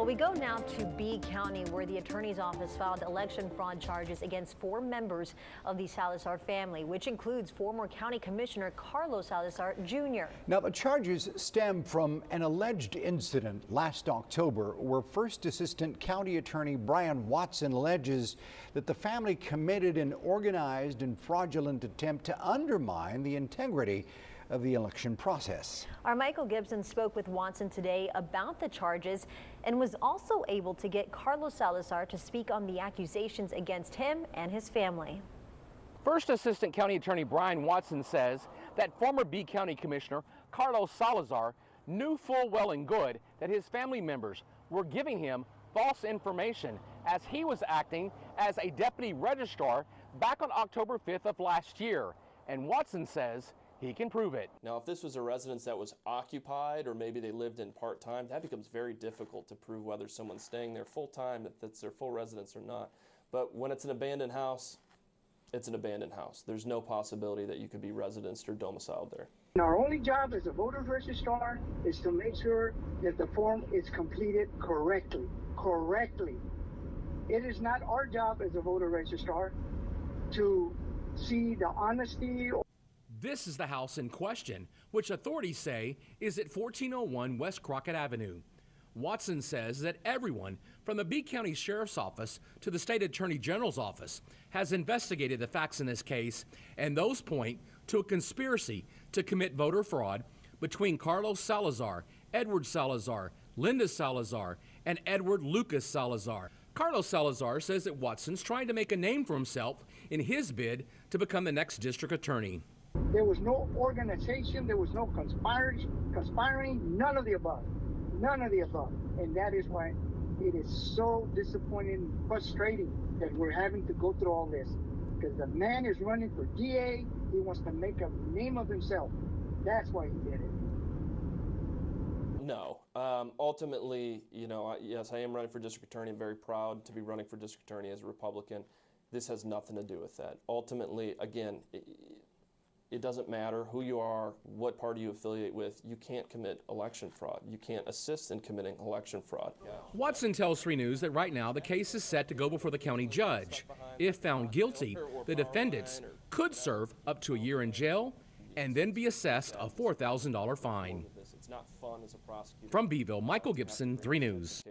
Well, we go now to B County, where the attorney's office filed election fraud charges against 4 members of the Salazar family, which includes former County Commissioner Carlos Salazar Jr. Now, the charges stem from an alleged incident last October where First Assistant County Attorney Brian Watson alleges that the family committed an organized and fraudulent attempt to undermine the integrity of the election process. Our Michael Gibson spoke with Watson today about the charges and was also able to get Carlos Salazar to speak on the accusations against him and his family. First Assistant County Attorney Brian Watson says that former B County Commissioner Carlos Salazar knew full well and good that his family members were giving him false information as he was acting as a deputy registrar back on October 5th of last year. And Watson says he can prove it. Now, if this was a residence that was occupied or maybe they lived in part-time, that becomes very difficult to prove whether someone's staying there full-time, if that's their full residence or not. But when it's an abandoned house, it's an abandoned house. There's no possibility that you could be residenced or domiciled there. Our only job as a voter registrar is to make sure that the form is completed correctly. It is not our job as a voter registrar to see the honesty. This is the house in question, which authorities say is at 1401 West Crockett Avenue. Watson says that everyone from the B County Sheriff's Office to the State Attorney General's office has investigated the facts in this case, and those point to a conspiracy to commit voter fraud between Carlos Salazar, Edward Salazar, Linda Salazar, and Edward Lucas Salazar. Carlos Salazar says that Watson's trying to make a name for himself in his bid to become the next district attorney. There was no organization, there was no conspiring, none of the above. And that is why it is so disappointing and frustrating that we're having to go through all this. Because the man is running for DA, he wants to make a name of himself. That's why he did it. No. Ultimately, yes, I am running for district attorney. I'm very proud to be running for district attorney as a Republican. This has nothing to do with that. Ultimately, again, it doesn't matter who you are, what party you affiliate with, you can't commit election fraud. You can't assist in committing election fraud. Watson tells 3 News that right now the case is set to go before the county judge. If found guilty, the defendants could serve up to a year in jail and then be assessed a $4,000 fine. It's not fun as a prosecutor. From Beeville, Michael Gibson, 3 News.